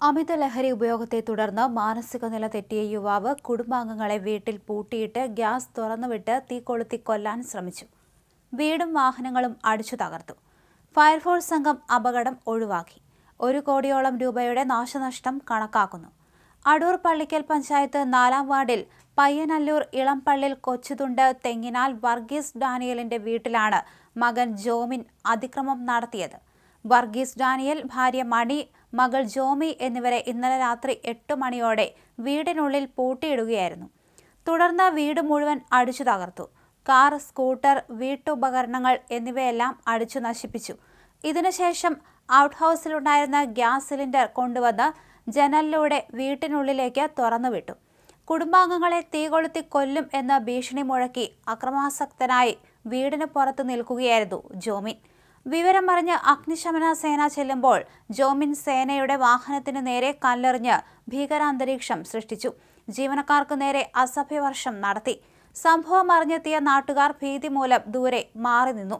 അമിത ലഹരി ഉപയോഗത്തെ തുടർന്ന് മാനസിക നില തെറ്റിയ യുവാവ് കുടുംബാംഗങ്ങളെ വീട്ടിൽ പൂട്ടിയിട്ട് ഗ്യാസ് തുറന്നുവിട്ട് തീ കൊളുത്തി കൊല്ലാൻ ശ്രമിച്ചു. വീടും വാഹനങ്ങളും അടിച്ചു തകർത്തു. ഫയർഫോഴ്സ് സംഘം അപകടം ഒഴിവാക്കി. 1 കോടിയോളം രൂപയുടെ നാശനഷ്ടം കണക്കാക്കുന്നു. അടൂർ പള്ളിക്കൽ പഞ്ചായത്ത് 4-ാം വാർഡിൽ പയ്യനല്ലൂർ ഇളംപള്ളിൽ കൊച്ചുതുണ്ട് തെങ്ങിനാൽ വർഗീസ് ഡാനിയലിന്റെ വീട്ടിലാണ് മകൻ ജോമിൻ അതിക്രമം നടത്തിയത്. വർഗീസ് ഡാനിയൽ, ഭാര്യ മണി, മകൾ ജോമി എന്നിവരെ ഇന്നലെ രാത്രി 8 മണിയോടെ വീടിനുള്ളിൽ പൂട്ടിയിടുകയായിരുന്നു. തുടർന്ന് വീട് മുഴുവൻ അടിച്ചു തകർത്തു. കാർ, സ്കൂട്ടർ, വീട്ടുപകരണങ്ങൾ എന്നിവയെല്ലാം അടിച്ചു നശിപ്പിച്ചു. ഇതിനുശേഷം ഔട്ട് ഹൗസിലുണ്ടായിരുന്ന ഗ്യാസ് സിലിണ്ടർ കൊണ്ടുവന്ന് ജനലിലൂടെ വീട്ടിനുള്ളിലേക്ക് തുറന്നുവിട്ടു. കുടുംബാംഗങ്ങളെ തീ കൊളുത്തി കൊല്ലും എന്ന ഭീഷണി മുഴക്കി അക്രമാസക്തനായി വീടിന് പുറത്ത് നിൽക്കുകയായിരുന്നു ജോമിൻ. വിവരമറിഞ്ഞ് അഗ്നിശമന സേന ചെല്ലുമ്പോൾ ജോമിൻ സേനയുടെ വാഹനത്തിന് നേരെ കല്ലെറിഞ്ഞ് ഭീകരാന്തരീക്ഷം സൃഷ്ടിച്ചു. ജീവനക്കാർക്ക് നേരെ അസഭ്യവർഷം നടത്തി. സംഭവം അറിഞ്ഞെത്തിയ നാട്ടുകാർ ഭീതി മൂലം ദൂരെ മാറി നിന്നു.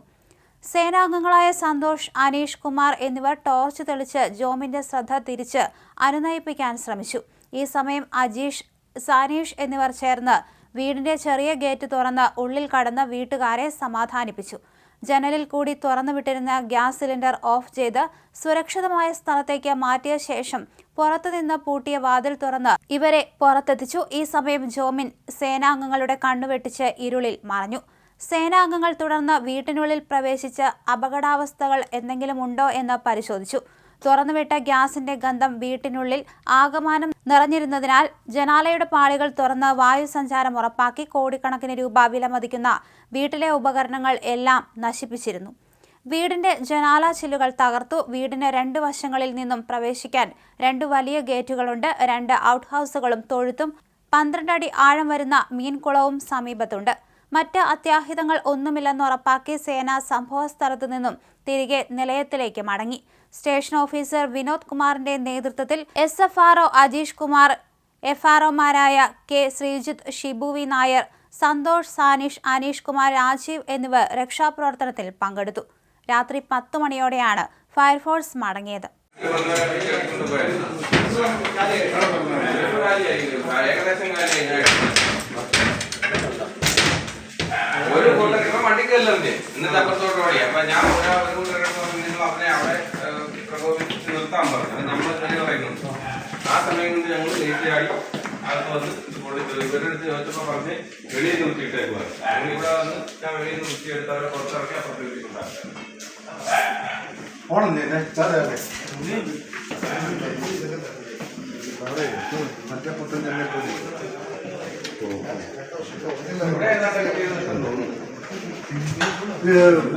സേനാംഗങ്ങളായ സന്തോഷ്, അനീഷ് കുമാർ എന്നിവർ ടോർച്ച് തെളിച്ച് ജോമിന്റെ ശ്രദ്ധ തിരിച്ച് അനുനയിപ്പിക്കാൻ ശ്രമിച്ചു. ഈ സമയം അജീഷ്, സാനീഷ് എന്നിവർ ചേർന്ന് വീടിന്റെ ചെറിയ ഗേറ്റ് തുറന്ന് ഉള്ളിൽ കടന്ന് വീട്ടുകാരെ സമാധാനിപ്പിച്ചു. ജനലിൽ കൂടി തുറന്നുവിട്ടിരുന്ന ഗ്യാസ് സിലിണ്ടർ ഓഫ് ചെയ്ത് സുരക്ഷിതമായ സ്ഥലത്തേക്ക് മാറ്റിയ ശേഷം പുറത്തുനിന്ന് പൂട്ടിയ വാതിൽ തുറന്ന് ഇവരെ പുറത്തെത്തിച്ചു. ഈ സമയം ജോമിൻ സേനാംഗങ്ങളുടെ കണ്ണുവെട്ടിച്ച് ഇരുളിൽ മറഞ്ഞു. സേനാംഗങ്ങൾ തുടർന്ന് വീട്ടിനുള്ളിൽ പ്രവേശിച്ച് അപകടാവസ്ഥകൾ എന്തെങ്കിലും ഉണ്ടോ എന്ന് പരിശോധിച്ചു. തുറന്നുവിട്ട ഗ്യാസിന്റെ ഗന്ധം വീട്ടിനുള്ളിൽ ആകമാനം നിറഞ്ഞിരുന്നതിനാൽ ജനാലയുടെ പാളികൾ തുറന്ന് വായുസഞ്ചാരം ഉറപ്പാക്കി കോടിക്കണക്കിന് രൂപ വിലമതിക്കുന്ന വീട്ടിലെ ഉപകരണങ്ങൾ എല്ലാം നശിപ്പിച്ചിരുന്നു. വീടിന്റെ ജനാല ചില്ലുകൾ തകർത്തു. വീടിന് 2 വശങ്ങളിൽ നിന്നും പ്രവേശിക്കാൻ 2 വലിയ ഗേറ്റുകളുണ്ട്. 2 ഔട്ട് ഹൗസുകളും തൊഴുത്തും 12 അടി ആഴം വരുന്ന മീൻകുളവും സമീപത്തുണ്ട്. മറ്റ് അത്യാഹിതങ്ങൾ ഒന്നുമില്ലെന്ന് ഉറപ്പാക്കി സേന സംഭവ സ്ഥലത്തു നിന്നും തിരികെ നിലയത്തിലേക്ക് മടങ്ങി. സ്റ്റേഷൻ ഓഫീസർ വിനോദ് കുമാറിന്റെ നേതൃത്വത്തിൽ SFRO അജീഷ് കുമാർ, FROമാരായ കെ ശ്രീജിത്ത്, ഷിബു വി നായർ, സന്തോഷ്, സാനിഷ്, അനീഷ് കുമാർ, രാജീവ് എന്നിവർ രക്ഷാപ്രവർത്തനത്തിൽ പങ്കെടുത്തു. രാത്രി 10 മണിയോടെയാണ് ഫയർഫോഴ്സ് മടങ്ങിയത്. ഒരു വണ്ടിക്കല്ലേ ഇന്നത്തെ അപ്പുറത്തോടെ അപ്പൊ ഞാൻ അവനെ അവിടെ പ്രകോപിച്ച് നിർത്താൻ പറഞ്ഞു. നമ്മൾ പറയുന്നുണ്ട്. ആ സമയം കൊണ്ട് ഞങ്ങൾ ലേറ്റാടി അകത്ത് വന്ന് ഇവരെടുത്ത് ചോദിച്ചപ്പോ പറഞ്ഞ് വെളിയിൽ നിർത്തിയിട്ടേക്കുവാണ്. ഞങ്ങൾ ഇവിടെ വന്ന് ഞാൻ വെളിയിൽ നിന്ന് നിർത്തിയെടുത്ത് അവരെ പുറത്തിറക്കി അപ്പുറത്ത് നിർത്തിയിട്ടുണ്ടായിരുന്നു.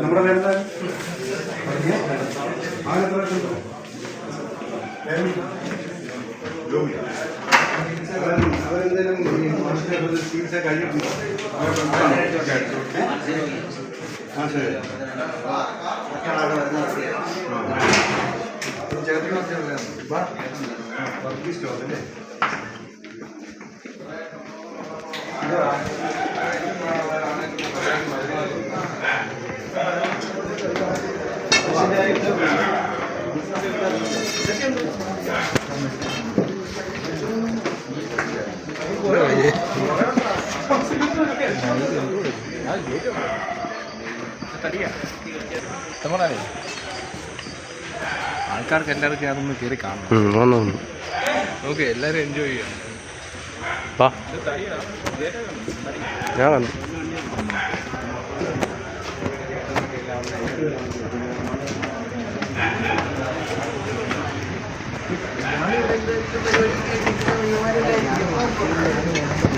നമ്മുടെ അവരെന്തെങ്കിലും ചികിത്സ കഴിഞ്ഞിട്ടുണ്ടോ? ആ ശരി. വർക്കിസ്റ്റോല്ലേ? ആൾക്കാർക്ക് എല്ലാവർക്കും അതൊന്ന് കയറി കാണണം. ഓക്കെ, എല്ലാവരും എൻജോയ് ചെയ്യാം. ഞാൻ